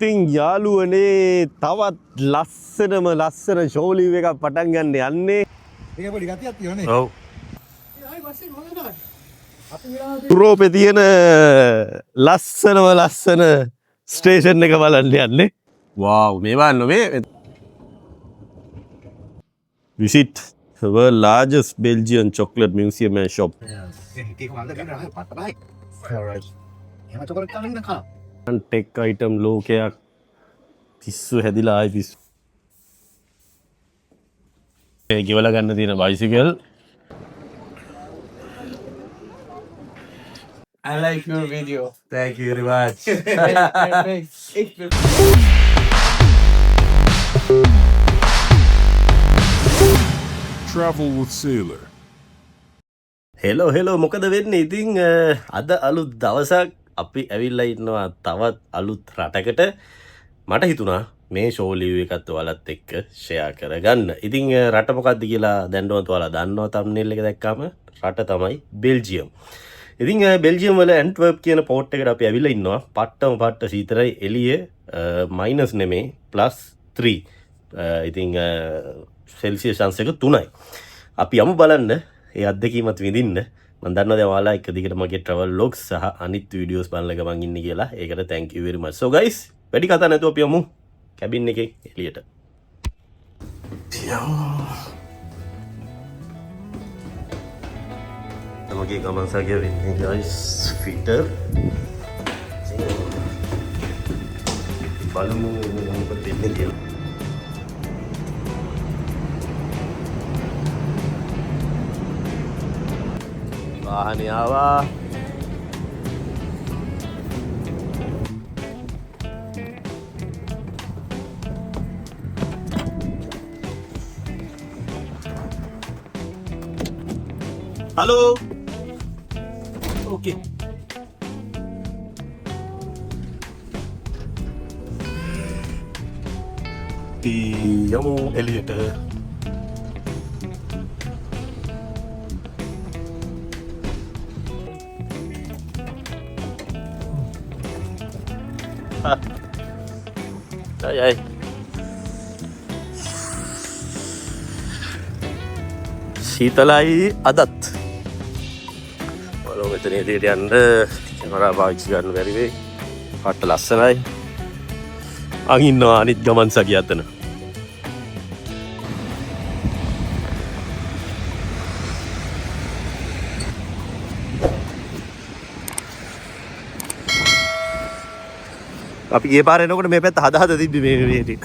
ඉතින් යාළුවනේ තවත් ලස්සන ෂෝලිව් එකක් පටන් ගන්න යන්නේ. ඒක පොඩි ගතියක් තියෙනනේ. ඔව්. යුරෝපේ තියෙන ලස්සන ස්ටේෂන් එක බලන්න යන්නේ. wow මේ බලන්න මේ visit the world largest Belgian chocolate museum and shop. ඒක වන්ද ගන්න පට්ටයි. alright. එහෙම චොකලට් කලින් නකා. ටෙක් අයිටම් ලෝකයක් පිස්සු හැදිලා ආයි පිස්සු. ඒ ගෙවලා ගන්න තියෙන bicycle. I like your video. Thank you very much. Travel with Sailor. Hello මොකද වෙන්නේ? ඉතින් අද අලුත් දවසක් අපි ඇවිල්ලා ඉන්නවා තවත් අලුත් රටකට. මට හිතුණා මේ ෂෝලිව් එකත් ඔයාලත් එක්ක ෂෙයා කරගන්න. ඉතින් රට මොකක්ද කියලා දැන්වත් ඔයාලා දන්නවා thumbnail එක දැක්කම. රට තමයි බෙල්ජියම්. ඉතින් බෙල්ජියම් වල ඇන්ට්වර්ප් කියන පෝට් එකට අපි ඇවිල්ලා ඉන්නවා. පට්ට සීතරයි එළිය මයිනස් නෙමේ +3. ඉතින් සෙල්සියස් අංශක 3යි. අපි යමු බලන්න ඒ අත්දැකීමත් විඳින්න. මම දන්නවා දැන් ඔයාලා එක දිගට මගේ travel vlogs සහ අනිත් වීඩියෝස් බලලා ගමන් ඉන්නේ කියලා. ඒකට thank you very much. So guys, වැඩි කතා නැතුව අපි යමු කැබින් එකේ එළියට. තමගේ ගමන් සගය වෙන්නේ guys fitter. බලමු මොකද වෙන්නේ කියලා. වාහනේ ආවා. හලෝ. ඕකේ. යමු එළියට. Ay. සීතලයි අදත්. බලමු මෙතන එළියට යන්න කැමරා පාවිච්චි කරන්න බැරි වෙයි. පාට ලස්සනයි. අන් ඉන්නවා අනිත් ගමන් සගිය අතන. අපි ඒ පාර එනකොට මේ පැත්ත හදා තිබ්බි මේ ටික.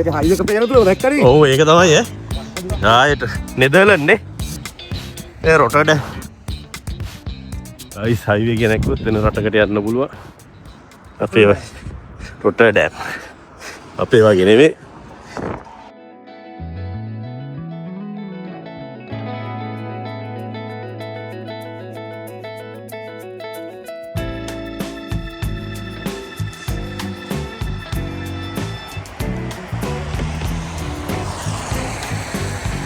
ඒක හයිව් එක පේන තුල දැක්කනේ. ඔව් ඒක තමයි ඈ. ආයෙත් නෙදර්ලන්ඩ් නේ. ඒ රොටර්ඩම්. අයිස් හයිවේ එක නැක්කොත් වෙන රටකට යන්න පුළුවන්. අපේ රොටර්ඩම්. අපේ වගේ නෙමෙයි.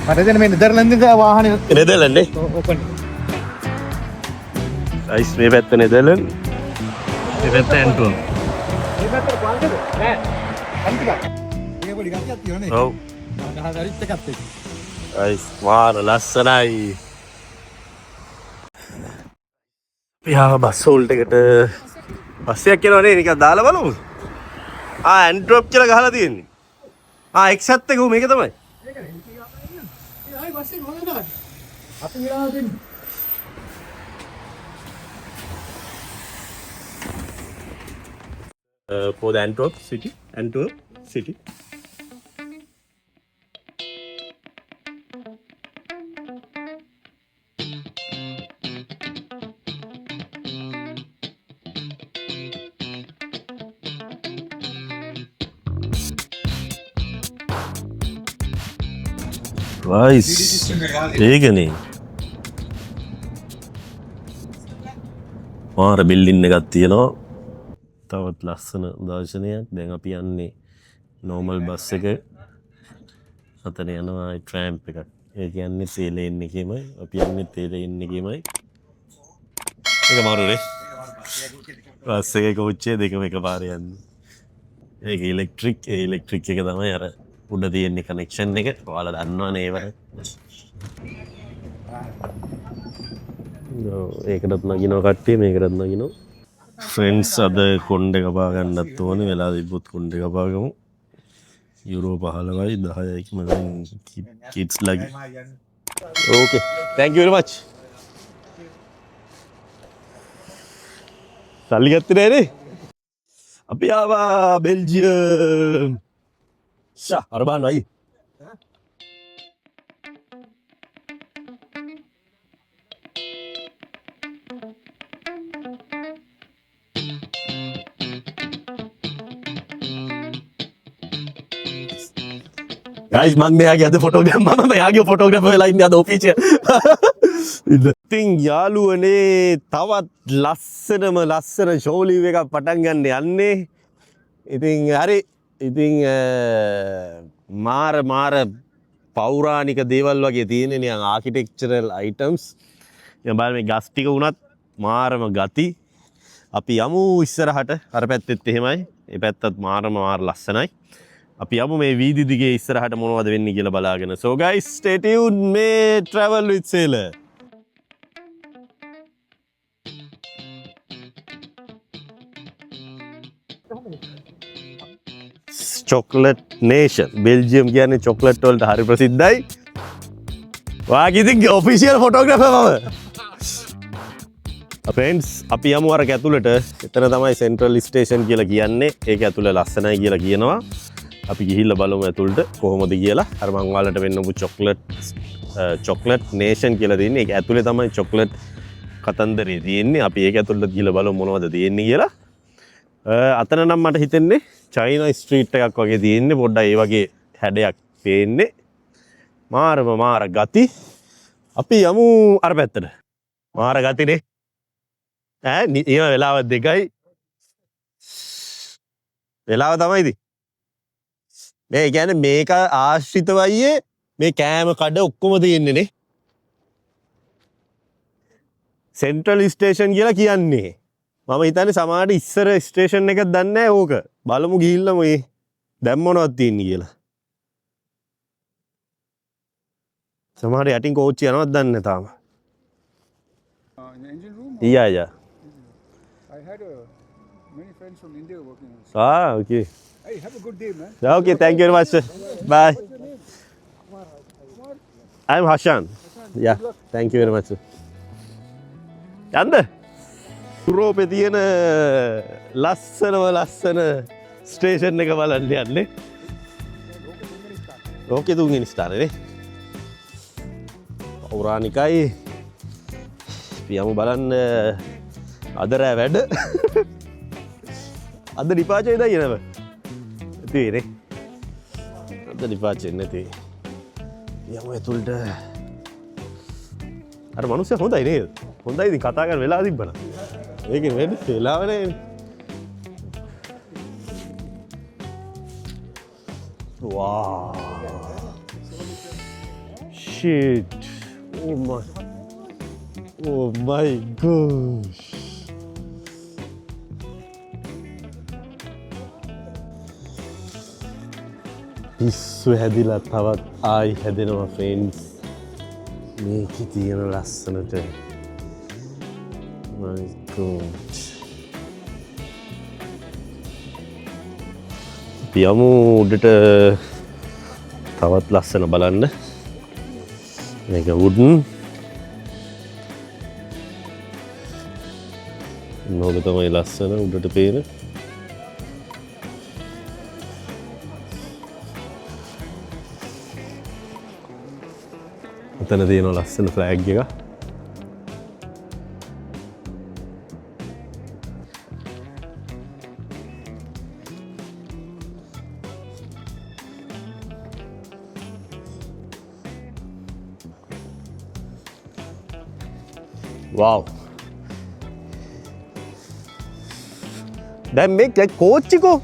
මට දැන් මේ නෙදර්ලන්තේ වාහනේ නෙදර්ලන්ඩ් නේ. ඕපන්. අයිස් මේ පැත්ත නෙදර්ලන්ඩ්. මේ පැත්ත ඇන්ට්වර්ප්. මේ පැත්තට බලන්නද? නෑ. අන්තික. ඒක පොඩි ගතියක් තියෙනනේ. ඔව්. ගහගරිත් එකක් තියෙන. අයිස් වාර ලස්සනයි. යා බස් හෝල්ට් එකට බස් එකක් යනවා නේ නිකන් දාලා බලමු. ඇන්ට්වර්ප් කියලා ගහලා තියෙන්නේ. එක්සැට් එක මේක තමයි. අපි විලා දෙන්න. For the Antwerp city. Nice. ඒකනේ. මාර බිල්ඩින් එකක් තියෙනවා. තවත් ලස්සන දර්ශනයක්. දැන් අපි යන්නේ නෝමල් බස් එක. අතන යනවා ට්‍රෑම්ප් එකක්. ඒ කියන්නේ තේලෙන් එකේමයි. අපි යන්නේ තේලෙන් එකේමයි. ඒක මාරුනේ. බස් එකේ කෝච්චිය දෙකම එකපාරේ යන්නේ. ඒක ඉලෙක්ට්‍රික්. ඒ ඉලෙක්ට්‍රික් එක තමයි අර උඩ තියෙන කනෙක්ෂන් එක. ඔයාලා දන්නවනේ ඒව. ඒකටත් නගිනවා කට්ටිය මේකටත් නගිනවා. ෆ්‍රෙන්ඩ්ස් අද කොණ්ඩේ කපා ගන්නත් ඕනේ. වෙලා තිබ්බොත් කොණ්ඩේ කපා ගමු. යුරෝ 15යි 10යි කිමෙන් කිඩ්ස් ලගි. Okay. thank you very much. සල්ලි ගත්තේ නෑනේ. අපි ආවා බෙල්ජියම්. අර බලන්න අයියේ. Guys, මම මෙයාගේ අද ෆොටෝග්‍රැෆ් මම මෙයාගේ ෆොටෝග්‍රැෆර් වෙලා ඉන්නේ අද ඔෆිස් එක. ඉතින් යාළුවනේ තවත් ලස්සන ෂෝ ලීව් එකක් පටන් ගන්න යන්නේ. ඉතින් හරි. ඉතින් මාර පෞරාණික දේවල් වගේ තියෙන්නේ නිකන් ආකිටෙක්චරල් අයිටම්ස්. ඉතින් බලන්න මේ ගස් ටික උනත් මාරම ගති. අපි යමු ඉස්සරහට. අර පැත්තෙත් එහෙමයි. මේ පැත්තත් මාර ලස්සනයි. අපි යමු මේ වීදි දිගේ ඉස්සරහට මොනවද වෙන්නේ කියලා බලාගෙන. So guys, stay tuned මේ travel with Sailor. chocolate nation. Belgium කියන්නේ chocolate වලට හරි ප්‍රසිද්ධයි. වාගේ ඉතින් official photographer මම. Friends, අපි යමු අර ඇතුළට. එතන තමයි Central Station කියලා කියන්නේ. ඒක ඇතුළ ලස්සනයි කියලා කියනවා. අපි ගිහිල්ලා බලමු ඇතුළට කොහොමද කියලා. අර මං ඔයාලට වෙන්නපු chocolate nation කියලා තියෙන්නේ. ඒක ඇතුලේ තමයි chocolate කතන්දරේ තියෙන්නේ. අපි ඒක ඇතුළට ගිහිල්ලා බලමු මොනවද තියෙන්නේ කියලා. අතන නම් මට හිතෙන්නේ China street එකක් වගේ තියෙන්නේ. පොඩ්ඩක් ඒ වගේ හැඩයක් පේන්නේ. මාර ගති. අපි යමු අර පැත්තට. මාර ගතිනේ. ඊම වෙලාව 2යි. වෙලාව තමයි ඉතින්. මේ කියන්නේ මේක ආශ්‍රිතව අයියේ මේ කෑම කඩ ඔක්කොම තියෙන්නේ නේ. සෙන්ට්‍රල් ස්ටේෂන් කියලා කියන්නේ. මම හිතන්නේ සමහරට ඉස්සර ස්ටේෂන් එකක් දන්නේ නැහැ ඕක. බලමු ගිහිල්ලා මේ දැන් මොනවද තියෙන්නේ කියලා. සමහර යටින් කෝච්චිය යනවත් දන්නේ නැහැ තාම. In the engine room? Yeah. I had many friends from India working on this. Okay. Hey, have a good day, man. Okay, thank you very much, sir. Bye. I'm Hashan. Yeah, thank you very much, sir. යන්න යුරෝපේ තියෙන ලස්සන station එක බලන්න යන්නේ. ලෝකේ තුන්වෙනි ස්ථානේ නේ. පෞරාණිකයි. පියමු බලන්න අද රෑ වැඩ. අද ඩිපාචර් ඉදා කියනව. තියෙන්නේ. අද ඩිපාචර් නැති. යමු ඇතුළට. අර මිනිස්සු හොඳයි නේද? හොඳයි ඉතින් කතා කරන වෙලාව තිබ්බනම්. ඒකේ වැඩි වෙලාව නැහැ. Wow. Shit. Oh my gosh. පිස්සු හැදිලා තවත් ආයි හැදෙනවා ෆ්‍රෙන්ඩ්ස්. මේකේ තියෙන ලස්සනට. My God. පියමු උඩට තවත් ලස්සන බලන්න. මේක වුඩන්. නෝක තමයි ලස්සන උඩට පේන. එතන තියෙන ලස්සන ෆ්ලෑග් එක. Wow. දැන් මේ කෝච්චිකෝ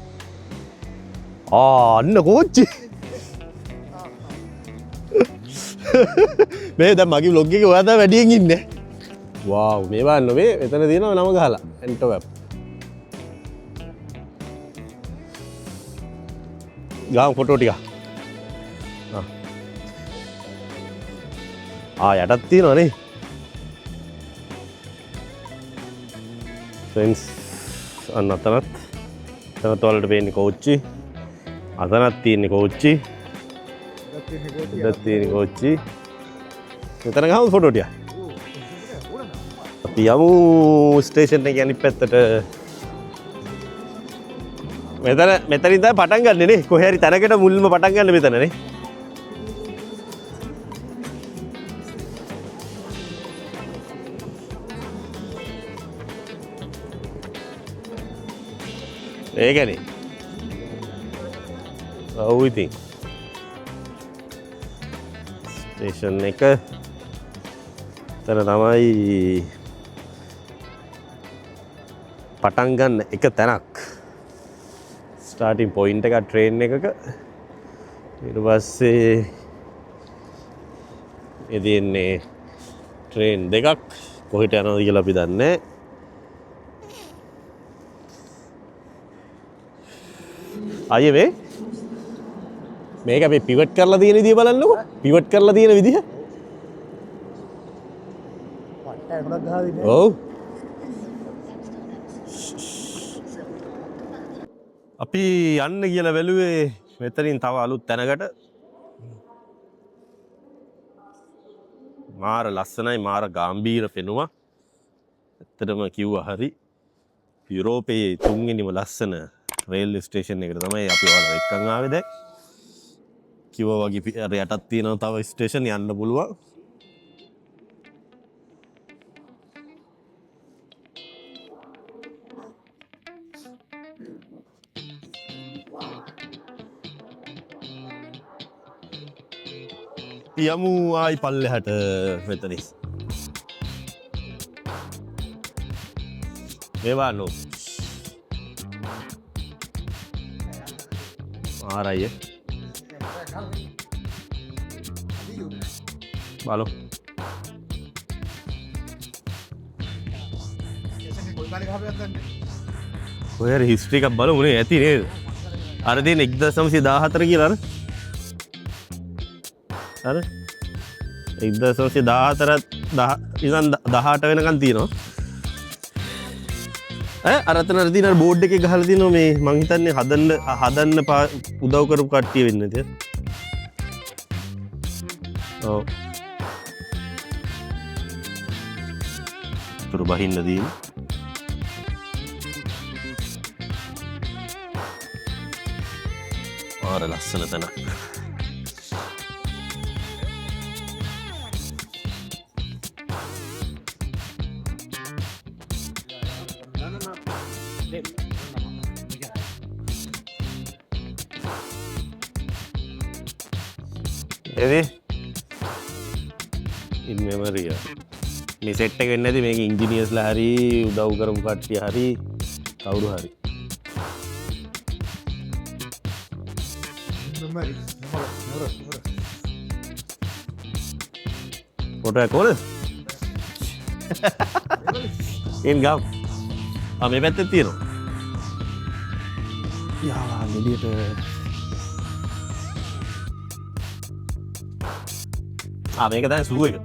අන්න කෝච්චි මේ දැන් මගේ vlog එකේ ඔයා තමයි වැඩියෙන් ඉන්නේ වාව් මේ බලන්න මේ එතන තියෙනවා නම ගහලා එන්ටර් වෙබ් ගාම් ෆොටෝ ටික යටත් තියෙනවා නේ ෆ්‍රෙන්ඩ්ස් අන්න අතනත් තවත් වලට පේන්නේ කෝච්චි අතනත් තියෙන්නේ කෝච්චි ඉදත් තියෙන්නේ කෝච්චි මෙතන ගහමු ෆොටෝ ටික අපි යමු ස්ටේෂන් එක අනිත් පැත්තට මෙතන ඉඳන් පටන් ගන්න නේ කොහේ හරි තැනකට මුල්ම පටන් ගන්න මෙතන නේ ඒකනේ ඔව් ඉතින් ස්ටේෂන් එක තන තමයි පටන් ගන්න එක තැනක් ස්ටාර්ටින් පොයින්ට් එක ට්‍රේන් එකක ඊට පස්සේ එදින්නේ ට්‍රේන් දෙකක් කොහෙට යනවද කියලා අපි දන්නේ අයියේ මේක අපි පිවට් කරලා තියෙන විදිය බලන්නකෝ පිවට් කරලා තියෙන විදිය ඔව් අපි යන්න කියලා බැලුවේ මෙතනින් තව අලුත් තැනකට මාර ලස්සනයි මාර ගාම්භීර පෙනුමක් ඇත්තටම කිව්වා හරි යුරෝපයේ තුන්වෙනිම ලස්සන රේල් ස්ටේෂන් එකට තමයි අපි ඔයාලා එක්කන් ආවේ දැන් කිව්වා වගේ අර යටත් තියෙනවා තව ස්ටේෂන් යන්න පුළුවන් යමු ආයි පල්ලෙහාට මෙතන මේවා නෝ ආරය බලෝ ඔය හිස්ටරි එකක් බලමු නේ ඇති නේද අර තියෙන 1914 කියලා අර 1914 ඉඳන් 18 වෙනකන් තියෙනවා අර අතන තියෙන බෝඩ් එකේ ගහලා තියෙනවා මේ මං හිතන්නේ හදන්න උදව් කරපු කට්ටිය වෙන්න ඇති ඔව් තුරු බහින්න දී ආර ලස්සන තැනක් එදේ ඉන් මෙමරිය මේ සෙට් එක වෙන්නේ නැති මේක ඉන්ජිනියර්ස්ලා හරි උදව් කරපු කට්ටිය හරි කවුරු හරි ෆොටෝ එක කොහෙද එන් ගම් මේ පැත්තේ තියෙනවා යා එළියට මේක තමයි සූ එක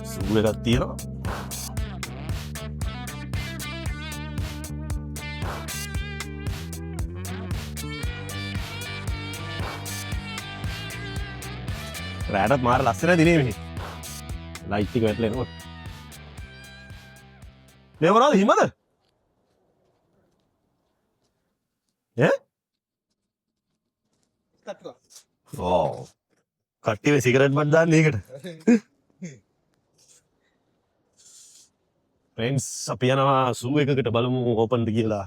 සූ එකක් තියෙනවා රෑටත් මාර ලස්සන දිනේ මෙහි ලයිට් ටික වැටලා එනකොට මේ මොනවද හිමද කට්ටිය සිගරට් බත් දාන්නේ ඒකට ෆ්‍රෙන්ඩ්ස් අපි යනවා සූ එකකට බලමු ඕපන්ද කියලා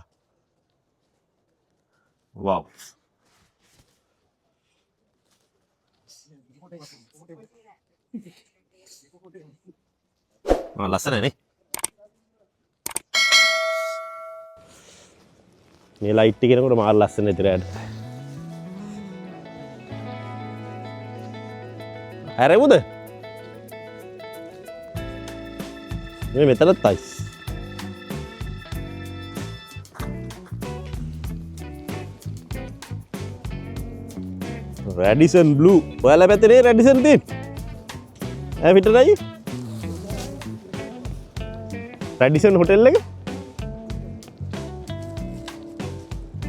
වව් ලස්සනනේ. මේ ලයිට් එක කෙනකොට මාර ලස්සන ඉතරයට. ඇරෙමුද? මේ මෙතනත් තයිස්. රැඩිසන් බ්ලූ. ඔයාලා පැත්තේ රැඩිසන් තියෙන්නේ. ඈ පිටරයි. රැඩිසන් හොටෙල් එක.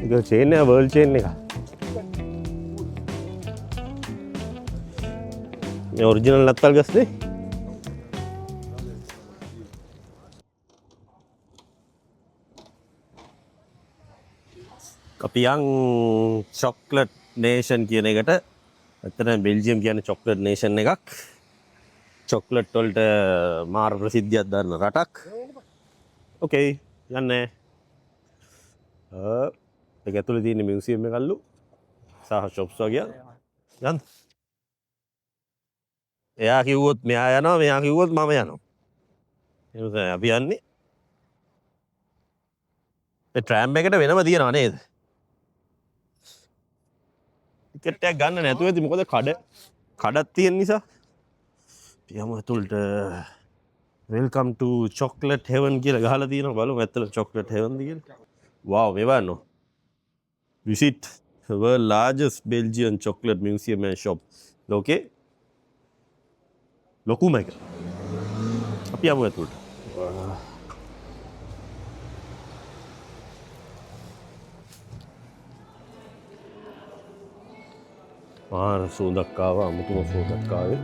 ඒක චේන් එක වර්ල්ඩ් චේන් එක. මේ ඔරිජිනල් නත්තල් ගස්නේ. අපි යන් චොක්ලට් නේෂන් කියන එකට. ඇත්තටම බෙල්ජියම් කියන්නේ චොක්ලට් නේෂන් එකක්. චොක්ලට් වලට මාර ප්‍රසිද්ධියක් දරන රටක්. ඕකේ යන්නේ. ඒක ඇතුලේ තියෙන මියුසියම් එකල්ලු. සහ ෂොප්ස් වගේ. යන්න. එයා කිව්වොත් මෙයා යනවා, මෙයා කිව්වොත් මම යනවා. එහෙනම් අපි යන්නේ. ඒ ට්‍රෑම් එකට වෙනම තියනවා නේද? ටිකට් එකක් ගන්න නැතුව ඇති මොකද කඩක් තියෙන නිසා. යමු ඇතුළට. වෙල්කම් ටු චොක්ලට් හෙවන් කියලා ගහලා තියෙනවා. බලමු ඇත්තට චොක්ලට් හෙවන්ද කියලා. wow මෙවන්නෝ. visit the world largest Belgian chocolate museum and shop. ලෝකේ ලොකුම එක. අපි යමු ඇතුළට. මාර සුවඳක් ආවා. අමුතුම සුවඳක් ආවේ.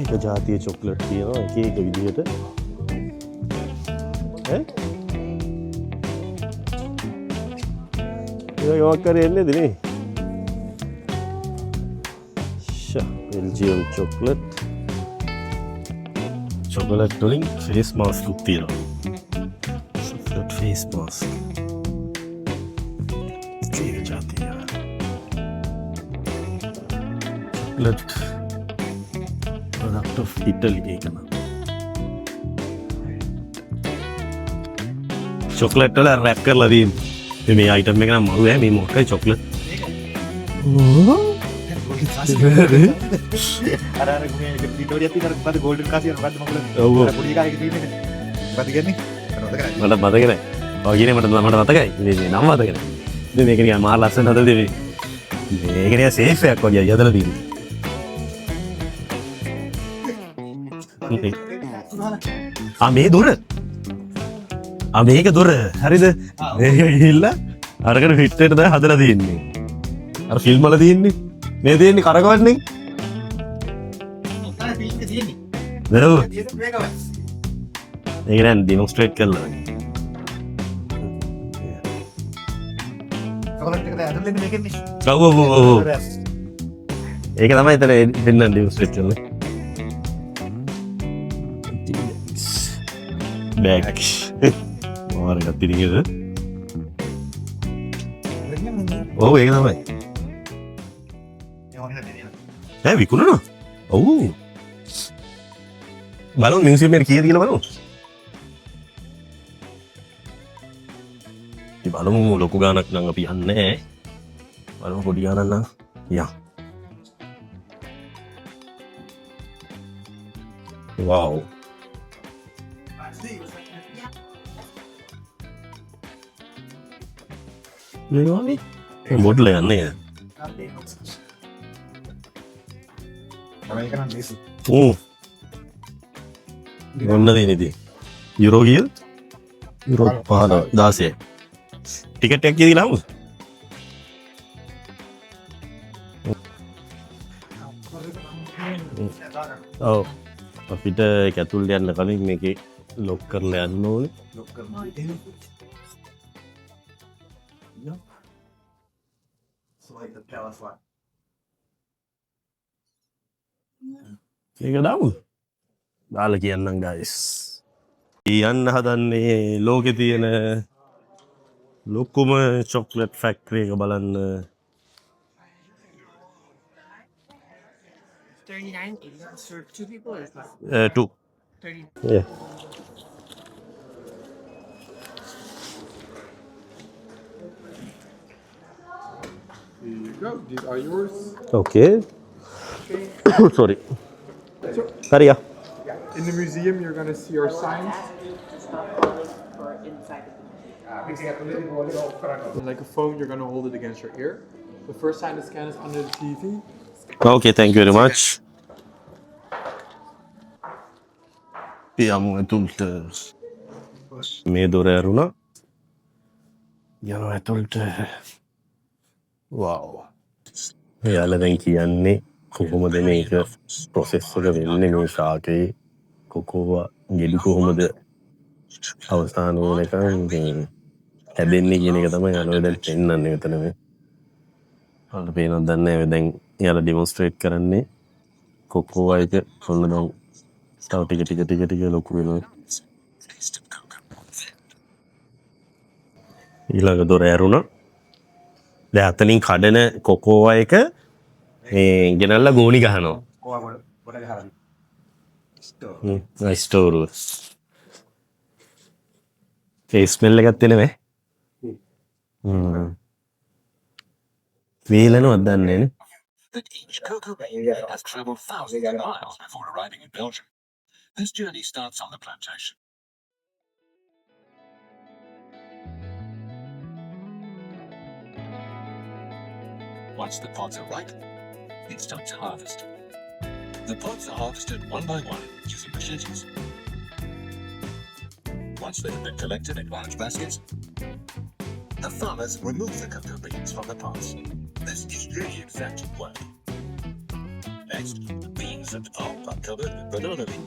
එක ජාතිය චොක්ලට් තියෙනවා එක එක විදිහට. ඈ? ඒක යොක් කරේ එන්නේද නේ? Belgium chocolate. චොක්ලට් වලින් ෆේස් මාස්ක් උත් තියෙනවා. Chocolate face mask. ඒක ජාතිය. චොක්ලට් product of Italy එකන. චොක්ලට් වල රැප් කරලා තියෙන්නේ. මේ අයිටම් එක නම් මරු ඈ මේ මොකක්ද චොක්ලට්. අර වික්ටෝරියා තියෙන අර මොකද ගෝල්ඩන් කාසිය මොකද මගල ඔව් පොඩි එකා එක තියෙන්නේ මොකද කියන්නේ මට මතක නැහැ. ඔය කියන්නේ මට මතකයි. මේ නම මතක නැහැ. ඉතින් මේක නිකන් මහා ලස්සන හදලා දෙවි. මේක නිකන් සේෆ් එකක් වගේ යදලා තියෙන්නේ. මේ දොර මේක දොර හරිද මේක ගිහිල්ලා අරකට ෆිට්ටට දැන් හදලා තියෙන්නේ අර ෆිල්ම් වල තියෙන්නේ මේ තියෙන්නේ කරකවන්නේ නේද ඒක දැන් ඩෙමොන්ස්ට්‍රේට් කරලා ඒක තමයි එතන දෙන්න ඩෙමොන්ස්ට්‍රේට් කරන්නේ back මාර ගත්තිනිකද ඔව් ඒක තමයි විකුණනවා ඔව් බලමු මියුසියම් එකට කීයද කියලා බලමු ඉතින් බලමු ලොකු ගාණක් නම් අපි යන්නේ බලමු පොඩි ගාණක් නම් යා wow මේවානේ බොඩ්ල යන්නේ ඔන්න දෙනේදී යුරෝ කීයද යුරෝ 16 ටිකට් එකක් කීයද කියලා ඔව් අපිට ඒක ඇතුළට යන්න කලින් මේකේ ලොක් කරලා යන්න ඕනේ It's like the palace one. ඒක දාමු. දාලා කියන්නම් guys. කියන්න හදන්නේ ලෝකේ තියෙන ලොකුම චොක්ලට් ෆැක්ටරි එක බලන්න. 39 for 2 people or is that 2. 30? Yeah. Here you go. These are yours. Okay. Sorry. So හරියා. in the museum, you're gonna see our signs. Like a phone, you're gonna hold it against your ear. The first sign to scan is under the TV. Okay, thank you very much. යමු ඇතුළට. මේ දොර ඇරුණා. යනවා ඇතුළට. Wow. එයාලා දැන් කියන්නේ කොහොමද මේක ප්‍රොසෙස් එක වෙන්නේ මේ ශාකේ කොකෝවා ගෙඩි කොහොමද අවසාන වෙනකන් හැදෙන්නේ කියන එක තමයි යාළුවෝ දැන් පෙන්නන්නේ මෙතන මේ. ඔයාලට පේනවද දන්නේ නැහැ දැන් යාළුවා ඩෙමොන්ස්ට්‍රේට් කරන්නේ කොකෝවා එක කොන්න දැන් තව ටික ලොකු වෙනවා. ඊළඟ දොර ඇරුණා. දැන් අතනින් කඩන කොකෝවා එක මේ ගෙනල්ලා ගෝණි ගහනවා. What I have. Store A smell එකක් එනවේ. වේලනවත් දන්නේ නේ. That each cocoa bean has traveled thousands of miles before arriving in Belgium. This journey starts on the plantation. Once the pods are ripe, it's time to harvest. The pods are harvested one by one using machetes. Once they have been collected in large baskets, the farmers remove the cocoa beans from the pods. This is really exacting work. Next, the beans and pulp are covered with banana leaf.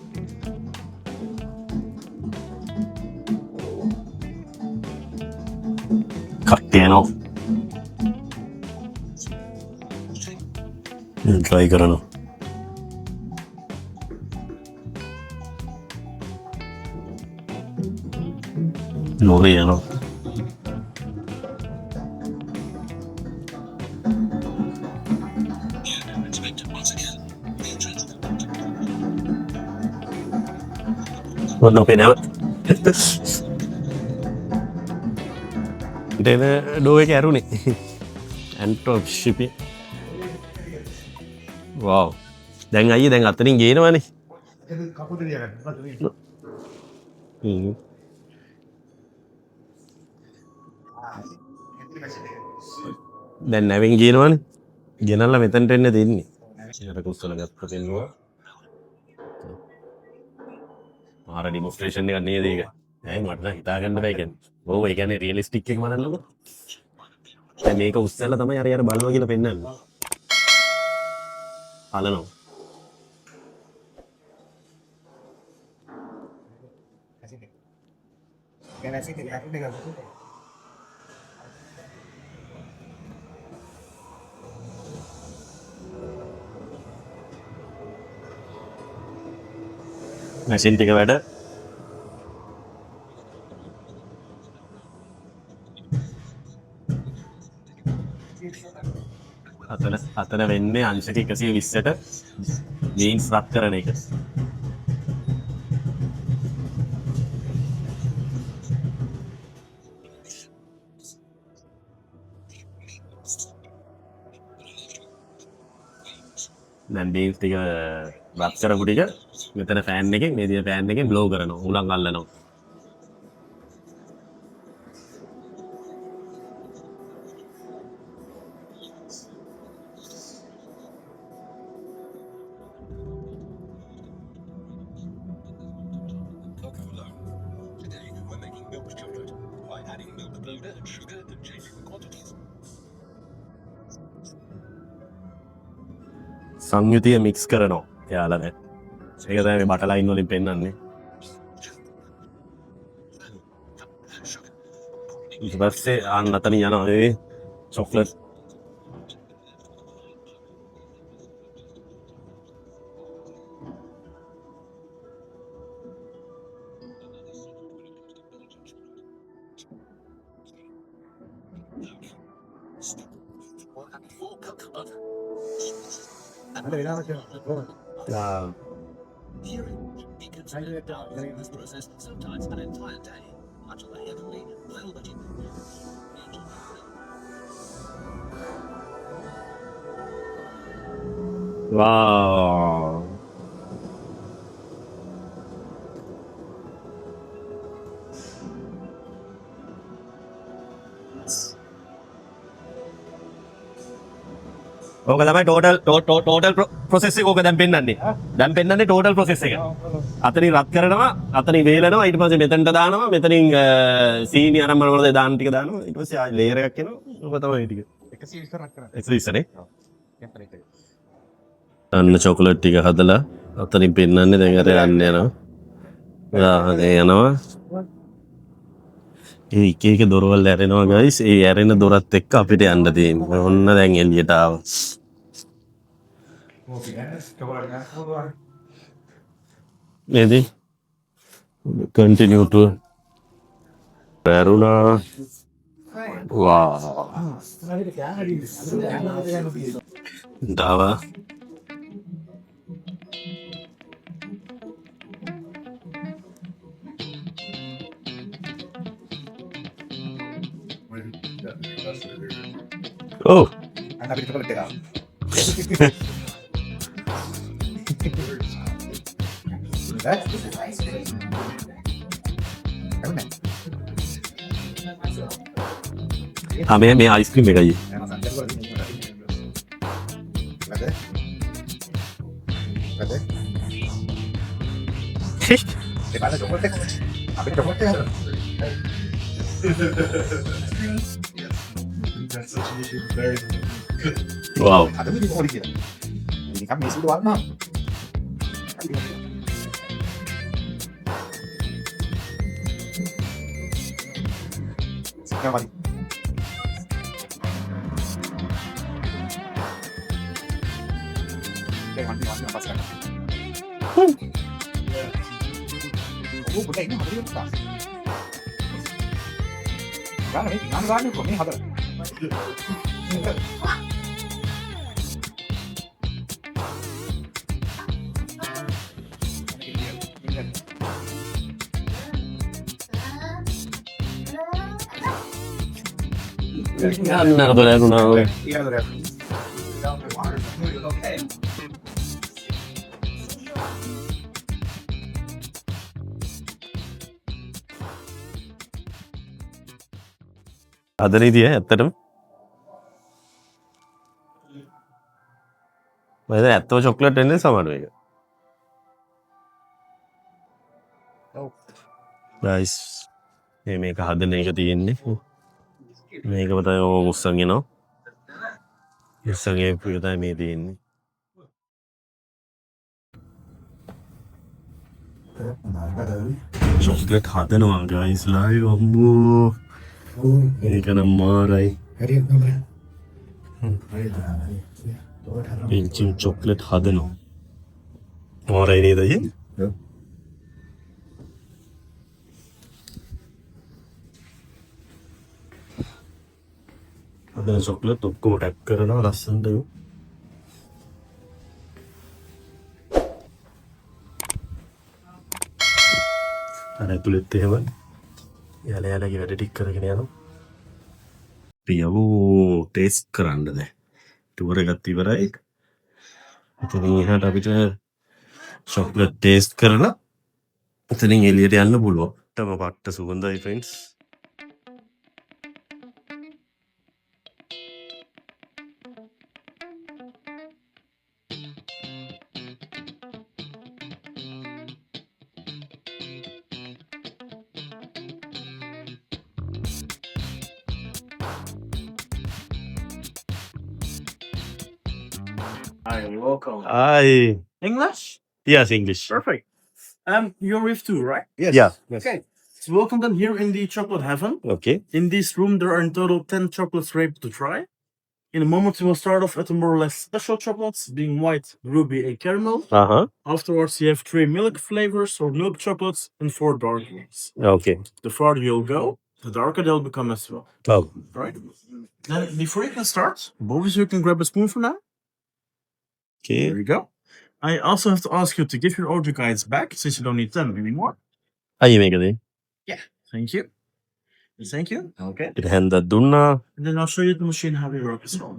කට්ටියනෝ try කරනවා. ලෝරේ යනවා. ඔන්න පේනව. දෙන ඩෝ එක ඇරුණේ. ඇන්ට්‍රොප් shipping. wow. දැන් අයියේ දැන් අතනින් ගේනවනේ. දැන් නැවෙන් ගේනවනේ. ගෙනල්ලා මෙතනට එන්න දෙන්නේ. ඉතින් කුස්සල ගත්ත දෙන්නවා. මාර ඩෙමොන්ස්ට්‍රේෂන් එකක් නේද ඒක? ඇයි මට නම් හිතා ගන්න බෑ කියන්නේ. ඔව් ඒ කියන්නේ රියලිස්ටික් එක මනන්නකො. දැන් මේක උස්සලා තමයි අර බලනවා කියලා පෙන්නන්නේ. අලනවා. මැෂින් ටික වැඩ අතන වෙන්නේ අංශක 120ට බීන්ස් රත් කරන එක. දැන් බීන්ස් ටික රත් කරපු ටික මෙතන ෆෑන් එකෙන් මේ දින ෆෑන් එකෙන් බ්ලෝ කරනවා උලන් අල්ලනවා. Coca-Cola. Today we're making milk chocolate by adding milk powder and sugar and changing the quantities. සංයුතිය මික්ස් කරනවා එයාලා දැන්. ඒක තමයි මේ බටර් ලයින් වලින් පෙන්නන්නේ. ඊට පස්සේ අන්න අතන යනවා මේ චොක්ලට් අර වෙනවා Here, it can spend hours in this process, sometimes an entire day, much of the heavenly, velvety. Wow ඕක තමයි ටෝටල් ප්‍රොසෙස් එක ඕක දැන් පෙන්නන්නේ. දැන් පෙන්නන්නේ ටෝටල් ප්‍රොසෙස් එක. අතනින් රත් කරනවා, අතනින් වේලනවා, ඊට පස්සේ මෙතනට දානවා, මෙතනින් සීනි අරන් මොනවද දාන්න ටික දානවා, ඊට පස්සේ ආයෙ ලේයර් එකක් එනවා. ඕක තමයි ටික. 120 කරක් කරා 120 නේ. ටෙම්පරේචර් එක අන්න චොකලට් ටික හදලා අතනින් පෙන්නන්නේ දැන් අර යන්න යනවා. ඒ යනවා. ඒ එක එක දොරවල් ඇරෙනවා ගයිස්. ඒ ඇරෙන දොරත් එක්ක අපිට යන්න තියෙන්නේ. ඔන්න දැන් එළියට ආවා. ඕකේ ගන්න ස්ටෝර් ගන්න නේද? continue to ඇරුණා. වා. හරියට කැමරි දාවා. Oh. අන්න අපිට චොකලට් එක ආවා මේ අයිස්ක්‍රීම් එකයි. Wow. අන්න අර දොර ඇරුණා. අදනීදිය ඇත්තටම මම ඇත්තම චොක්ලට් එන්නේ සමහර එක. ගයිස් මේක හදන එක තියෙන්නේ. මේකම තමයි ඔය උස්සන් එනවා. උස්සන් ඒ පුය තමයි මේ තියෙන්නේ. චොක්ලට් හදනවා ගයිස් ලයිව් අම්මෝ. මේක නම් මාරයි. හරියට නෑ බෙල්ජියම් චොක්ලට් හදනවා. මාරයි නේද අයියේ? හදන චොක්ලට් ඔක්කොම ටැප් කරනවා ලස්සනට. අර ඇතුළෙත් එහෙම යාලයාලගේ වැඩ ටික කරගෙන යනවා. පියවෝ ටේස්ට් කරන්න දැන්. ටුවර් එකත් ඉවරයි. එතනින් එහාට අපිට චොක්ලට් ටේස්ට් කරලා එතනින් එළියට යන්න පුළුවන්. තම පට්ට සුගඳයි friends. Hi, welcome. Hi. English? Yes, English. Perfect. You're with two, right? Yes. Yeah. Yes. Okay. So welcome them here in the chocolate heaven. Okay. In this room, there are in total 10 chocolates ready to try. In a moment, we will start off at the more or less special chocolates, being white, ruby, and caramel. Uh-huh. Afterwards, you have 3 milk flavors or milk chocolates and 4 dark ones. Okay. The farther you'll go, the darker they'll become as well. Oh. Right? Then, before you can start, both of you can grab a spoon for now. Okay. There you go. I also have to ask you to give your order guides back, since you don't need them anymore. අයි මේකද? Thank you. Thank you. Okay. ඉතින් හැන්දක් දුන්නා. And then I'll show you the machine how we work as well.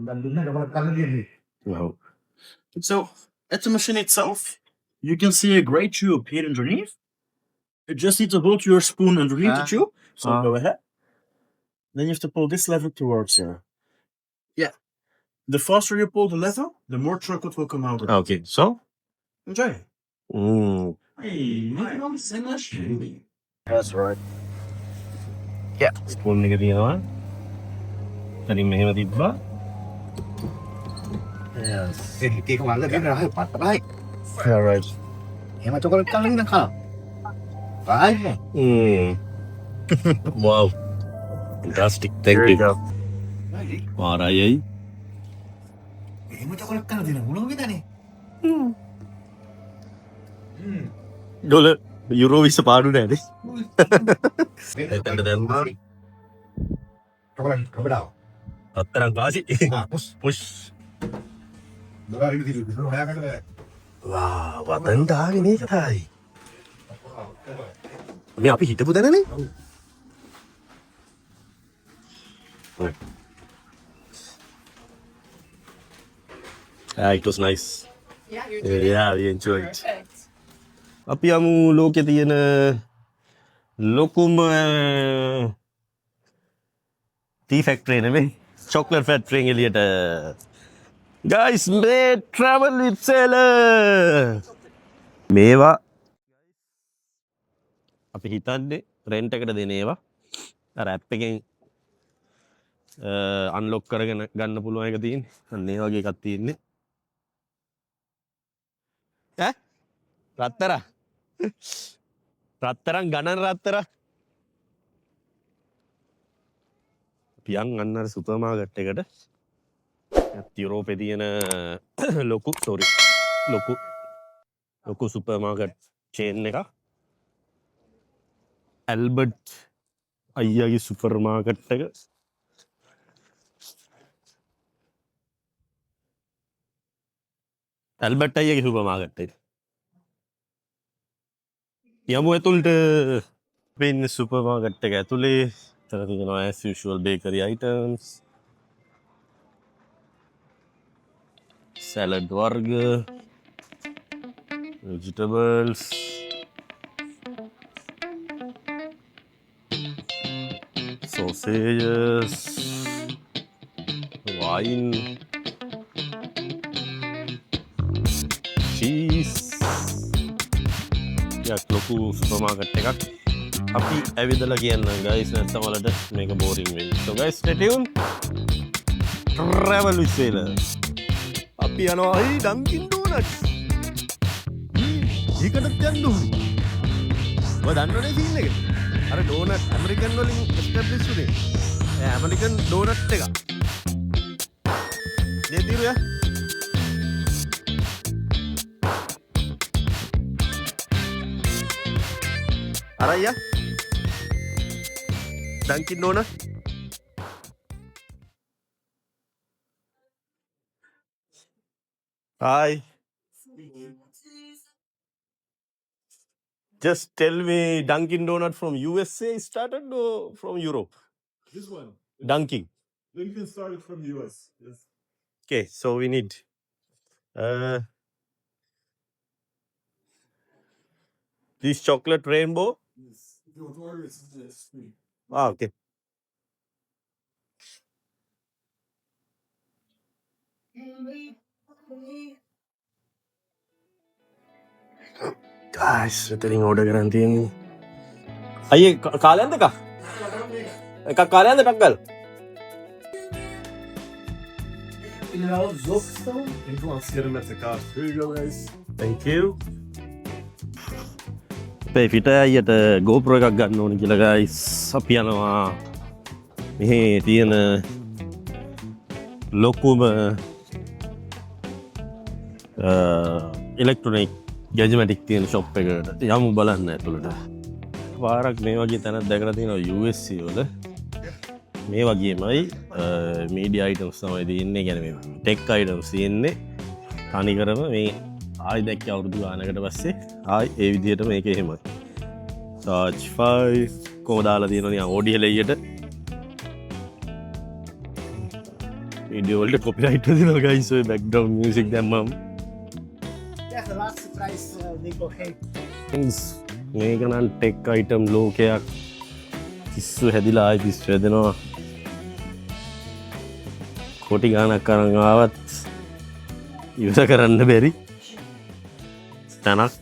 ඔව්. So, at the machine itself, you can see a gray tube here underneath. You just need to hold your spoon underneath the tube. So go ahead. Then you have to pull this lever towards you. Yeah. The faster you pull the lever, the more chocolate will come out. Okay. So? Enjoy. Hey, making all this English? That's right. Spoon එක තියෙනවා. ඉතින් මෙහෙම තිබ්බා. Yes. ඒක වල්ල ගන්න පට්ටයි. All right. එහෙම chocolate කලින් ඉඳන් කනවා. right. Wow. Fantastic. Thank Here you. you go. වාරයයි. එහෙම චොකලට් කන දින මොනව වේදනේ? ඩොලර් යුරෝ 20 පාඩු නෑනේ. එතනට දැම්මා. චොකලට් කබඩාව. අත්තරන් කාසි. පුෂ්. දොරාරි විදිහට හොයාගන්න බෑ. වා වදන් දාගෙන ඉතයි. මේ අපි හිටපු දැනනේ. It was nice. Yeah, you're doing Yeah, we enjoyed. perfect. අපි යමු ලෝකේ තියෙන ලොකුම ටී ෆැක්ටරි නෙමෙයි චොක්ලට් ෆැක්ටරි එළියට. Guys, මේ travel with Sailor. මේවා අපි හිතන්නේ රෙන්ට් එකට දෙන ඒවා. අර ඇප් එකෙන් අන්ලොක් කරගෙන ගන්න පුළුවන් එක තියෙන්නේ. අන්න ඒ වගේ එකක් තියෙන්නේ. ඈ? රත්තරන්. රත්තරන් ගණන් රත්තරන්. පියන් අන්න අර සුපර් මාකට් එකට යුරෝපේ තියෙන ලොකු සුපර් මාකට් චේන් එක. ඇල්බර්ට් අයියාගේ සුපර් මාකට් එක. ඇල්බර්ට් අයියාගේ සුපර් මාකට් එක. යමු ඇතුළට. වෙන්න සුපර් මාකට් එක ඇතුලේ තර තියෙනවා as usual bakery items. salad වර්ග, vegetables, sausages, wine, cheese. ලොකු සුපර්මාකට් එකක්. අපි ඇවිදලා කියන්න guys නැත්නම් වලට මේක boring වෙයි. So guys stay tuned. Travel with Sailor. අපි යනවා අයි Dunkin Donuts. ඒකටත් යන්න ඕනේ. ඔය දන්නවනේ සීන් එක. අර ඩෝනට් ඇමරිකන් වලින් එස්ටැබ්ලිෂ් උනේ. ඇමරිකන් ඩෝනට් එක. මේ తీරුයා Araya Dunkin Donut. Hi. Just tell me Dunkin Donut from USA started or from Europe? This one. Dunkin. Lincoln started from US. Yes. Okay, so we need this chocolate rainbow. Yes. If you want to order, it's this screen. Okay. Guys, setting order කරන් තියෙන්නේ. අයියේ කාලයන්ද එකක්? එකක් කාලයන්ද ටක් ගාලා? Let's get him at the car. Here you go, guys. Thank you. අපේ පිට අයියට GoPro එකක් ගන්න ඕන කියලා guys අපි යනවා මෙහි තියෙන ලොකුම ඉලෙක්ට්‍රොනික් ගැජමැටික් තියෙන ෂොප් එකට යමු බලන්න ඇතුළට. වාරක් මේ වගේ තැනක් දැකලා තියෙනවා USC වල. මේ වගේමයි මීඩියා අයිටම්ස් තමයි තියෙන්නේ. කියන්නේ මේ ටෙක් අයිටම්ස් තියෙන්නේ. තනිකරම මේ ආයි දැක්ක අවුරුදු ගානකට පස්සේ ආයි ඒ විදිහට මේක එහෙමයි. Touch 5 කොහොම දාලා තියෙනවා නිකන් ඔඩියෝ ලෙයියට. වීඩියෝ වලට කොපිරයිට් දෙනවා guys ඔය බෑග්ග්‍රවුන්ඩ් මියුසික් දැම්මම. Yeah, the last surprise they go hey. මේක නම් ටෙක් අයිටම් ලෝකයක් පිස්සු හැදිලා ආයි පිස්සු හැදෙනවා. කොටි ගානක් අරන් ආවත් ඉවර කරන්න බැරි තැනක්.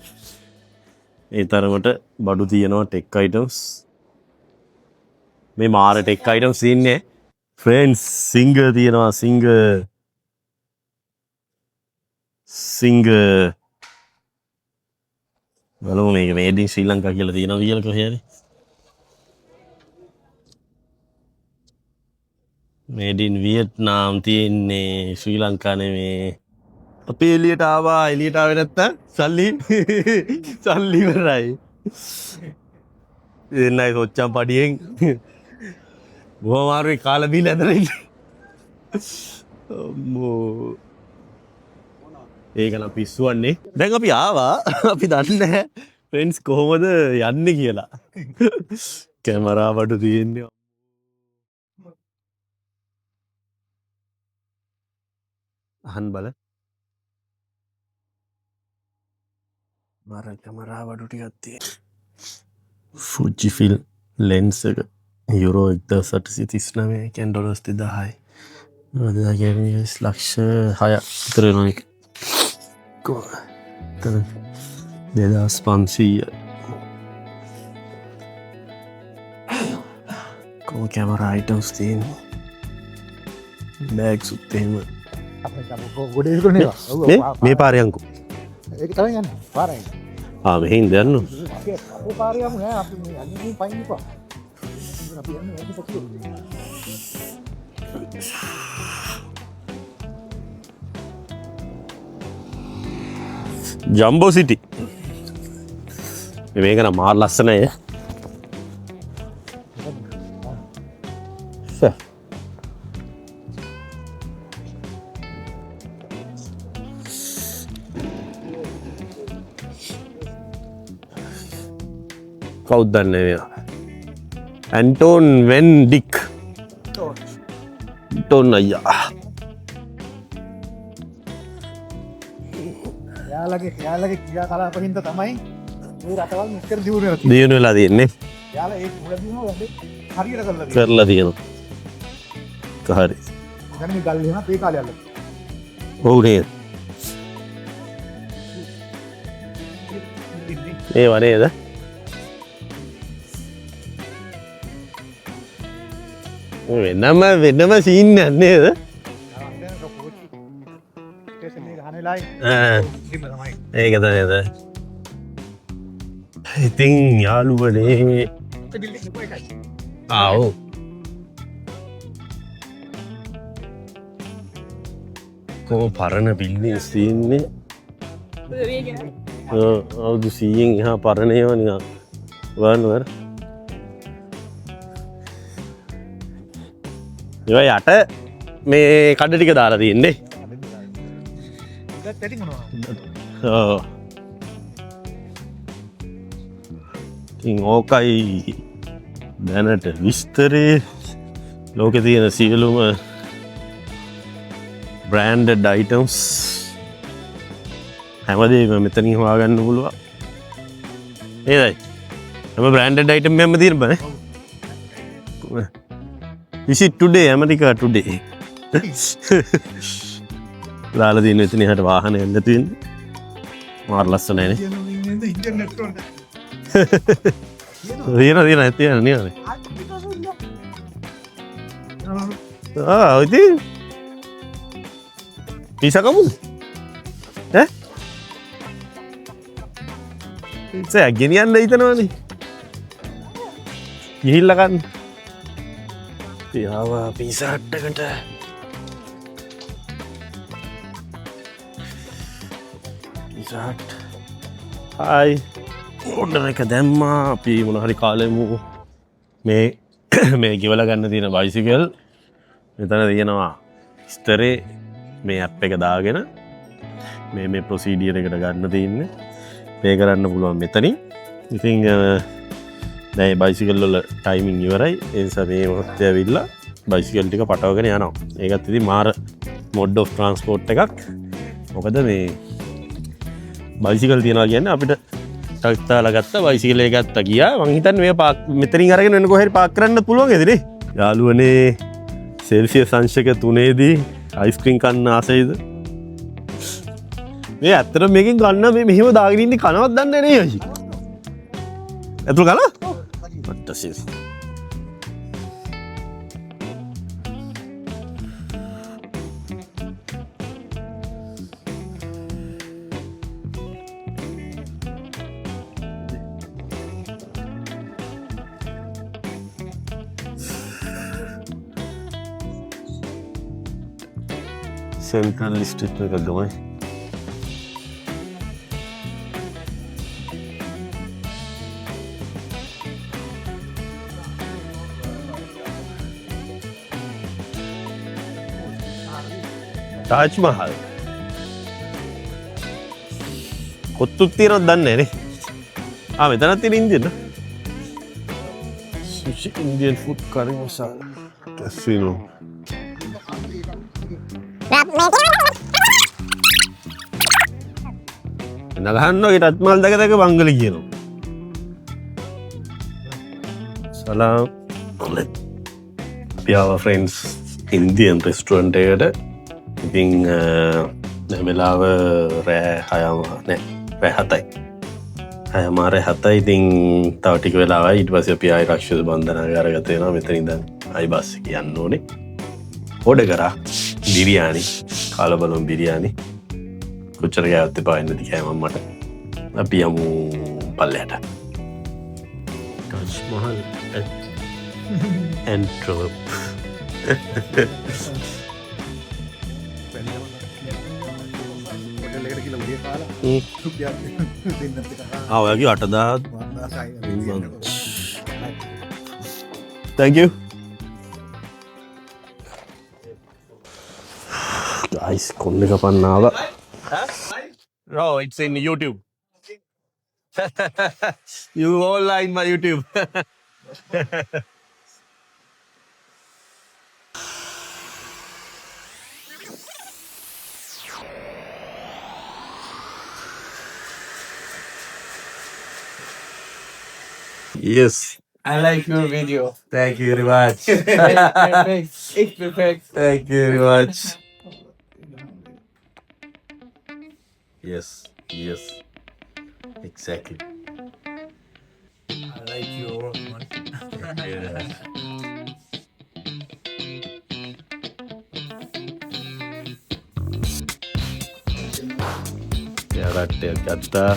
ඒ තරමට බඩු තියෙනවා ටෙක් අයිටම්ස්. මේ මාර ටෙක් අයිටම්ස් ඉන්නේ ෆ්‍රෙන්ඩ්ස්. සිංගර් තියෙනවා සිංගර් බලමු මේක මේඩ් ඉන් ශ්‍රී ලංකා කියලා තියෙනවා කියලා කොහේ හරි. මේඩ් ඉන් වියට්නාම් තියෙන්නේ ශ්‍රී ලංකා නෙමේ. අපි එළියට ආවා. එළියට ආවේ නැත්තම් සල්ලි ඉවරයි. එන්නයි සොච්චම් පඩියෙන් බොහොම අමාරුයි කාලා බීලා ඇදලා ඉන්නේ. අම්මෝ ඒක නම් පිස්සුවන්නේ. දැන් අපි ආවා. අපි දන්නේ නැහැ ෆ්‍රෙන්ඩ්ස් කොහොමද යන්නේ කියලා. කැමරා බඩු තියෙන්නේ. අහන් බල. මාර කැමරා බඩු ටිකක් තියෙනවා. Fujifilm lens එක යුරෝ 1839 කැන් ඩොලර්ස් 2000යි. වදා කියන්නේ ලක්ෂ 6ක් විතර වෙනවා එක. 2500 කො කැමරා අයිටම්ස් තියෙනවා. බෑග්ස් උත් එහෙම ගොඩේ ඉරුණේ. මේ පාරේ යන්කෝ. ඒක තමයි යන්නේ. පාරයි. මෙහෙන් දන්නු. අපි පාරේ යමු නෑ. අපි මේ යන්නේ පයින් ඉපා. අපි යන්නේ ඒක පොක්කෝ. ජම්බෝ සිටි. මේක නම් මාර ලස්සනයි. කවුද දන්නේ මේවා? ඇන්ටෝන් වෙන් ඩික්. ටෝන් අයියා. යාලගේ ක්‍රියාකලාපින්ද තමයි මේ රටවල් මෙච්චර දියුණු වෙලා දියුණු වෙලා තියෙන්නේ. යාලා ඒ මුලදීම වැඩේ හරියට කරලා තියෙනවා. හරි. දැන් මේ ගල් එහෙමත් ඒ කාලේ අල්ල. ඔව් නේද? ඒ වනේද? වෙනම සීන් නේද? ඒක තමයිද. ඉතින් යාළුවනේ ආව් කොහොම පරණ බිල්ඩින්ග්ස් තියෙන්නේ. අවුරුදු 100න් එහා පරණ ඒවා නිකන් වර්නවර්. ඒවා යට මේ කඩ ටික දාලා තියෙන්නේ. ඔව්. ඉතින් ඕකයි දැනට විස්තරේ. ලෝකේ තියෙන සියලුම branded items හැමදේම මෙතනින් හොයාගන්න පුළුවන්. නේදයි? හැම branded item එකක්ම තියෙන බෑ. Visit today America today. දාලා තියෙන එතන එහාට වාහන එන්න තියෙන්නේ. මාර ලස්සනයි නේ. ඉන්ටර්නෙට් වල. තියෙන නේද? ඉතින් පිසා කමුද? ගෙනියන්න හිතනවනේ ගිහිල්ල ගන්න යාවා පිසාට්ටකට පිසාට් හයි ඔඩර එක දැම්මා අපි මොනහරි කාලෙමු මේ ගෙවල ගන්න තියෙන බයිසිකල් මෙතන තියෙනවා ස්තරේ මේ ඇප් එක දාගෙන මේ ප්‍රොසීඩියර එකට ගන්න තියන්න මේ කරන්න පුළුවන් මෙතනින් ඉතිං දැයි බයිසිකල්ල ටයිමින් ඉවරයි එනිසා මේ මොහොතේ ඇවිල්ලා බයිසිකල් ටික පටවගෙන යනවා ඒකත් ඉතින් මාර මොඩ් ඔෆ් ට්‍රාන්ස්පෝර්ට් එකක් මොකද මේ බයිසිකල් තියනවා කියන්නේ අපිට ටක්තාලා ගත්ත බයිසිකල් එක ගත්තා ගියා මං හිතන්නේ මේ පාක් මෙතනින් අරගෙන වෙන කොහෙරි පාක් කරන්න පුළුවන් ඒදනේ යාළුවනේ සෙල්සියස් අංශක 3 දී අයිස්ක්‍රීම් කන්න ආසයිද මේ ඇත්තට මේකෙන් ගන්න මේ මෙහෙම දාගෙන ඉන්නේ කනවත් දන්නේ නැහැ අයියේ. ඇතුළ ගලා? What does this? Central District එක ගමයි. තාජ් මහල් කොත්තුත් තියෙනවද දන්නේ නැහැ නේ මෙතනත් තියෙන ඉන්දියන් සුෂි ඉන්දියන් ෆුඩ් කරි මසාලා ටැස්සිනෝ නගහන්නෝ රත් මහල් දැක දැක බංගලි කියනවා සලාම් අපි ආවා ෆ්‍රෙන්ඩ්ස් ඉන්දියන් රෙස්ටුරන්ට් එකට ඉතින් නැමලාව රෑ හයම නෑ පැහතයි හයමාර හතයි ඉතින් තවටික වෙලාවයි ඉට පස අපි අයි රක්ෂද බන්ධන ගරගතයෙනවා මෙතනිද අයි බස්ස කියන්න ඕනේ හොඩ කරා බිරියානි කාලබලොම් බිරියානි කොච්චර ගෑවත්තේ පාන්නති කෑමම් මට අපි යමු පල්ලයට මහල් ඇන්ට්‍රෝප් ඔයගේ අටදාත් thank you guys කොල්ල කපන්නාව no it's in YouTube you all like my YouTube yes I like your video. thank you very much Perfect. It's perfect. thank you very much yes exactly I like your work, man. රට්ටයක් ගත්තා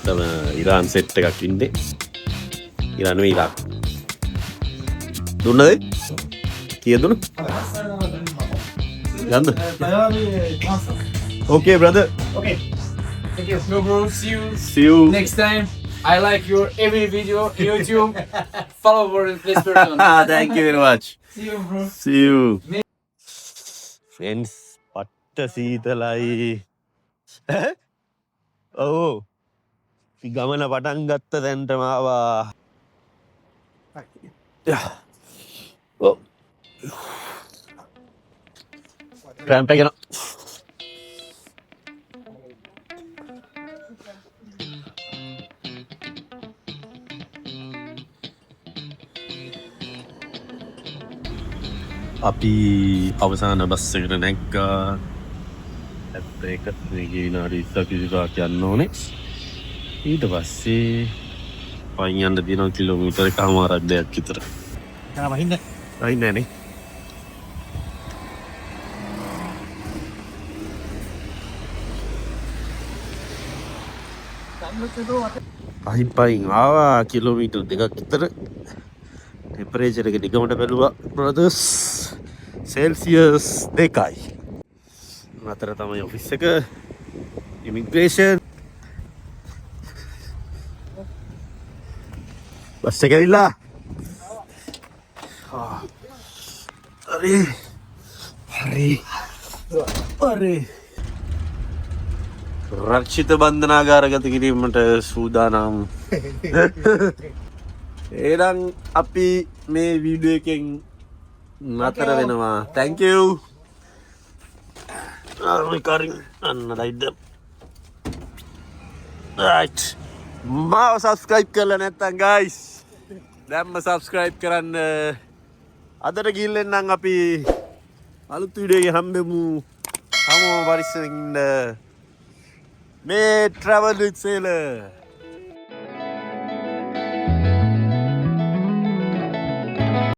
තම Iran set එකක් ඉන්නේ ඉරානුව ඉරාක් දුන්නද කියදුන ගන්න okay brother Okay. Thank you. No, bro. See you you next time. I like your every video YouTube. Follow for this person. thank you very much See you, bro. see you friends පට්ට සීතලයි ඔව් ගමන පටන් ගත්ත තැන්ටම ආවා ඔව් ක්‍රැම්ප් එක එනවා අපි අවසාන බස් එකට නැග්ගා ඇත්ත එක මේක විනාඩි 20ක් යන්න ඕනේ ඊට පස්සේ පයින් යන්න තියෙනවා කිලෝමීටර් එකමාරක් දෙයක් විතර වහින්න අයින්නේ නේ පහින් පයින් ආවා කිලෝමීටර් 2ක් විතර ටෙම්පරේචර් එක නිකමට බැලුවා බ්‍රදර්ස් සෙල්සියස් 2යි අතර තමයි ඔෆිස් එක ඉමිග්‍රේෂන් බස් එක ඇවිල්ලා හරි හරි හරි රක්ෂිත බන්ධනාගාරගත කිරීමට සූදානම් එහෙනම් අපි මේ වීඩියෝ එකෙන් නතර වෙනවා thank you කරින් අන්න රයිට් right මාව subscribe කරලා නැත්නම් guys දැම්ම subscribe කරන්න අදට ගිහින් නම් අපි අලුත් වීඩියෝ එකේ හම්බෙමු හැමෝම පරිස්සමින් ඉන්න මේ travel with sailor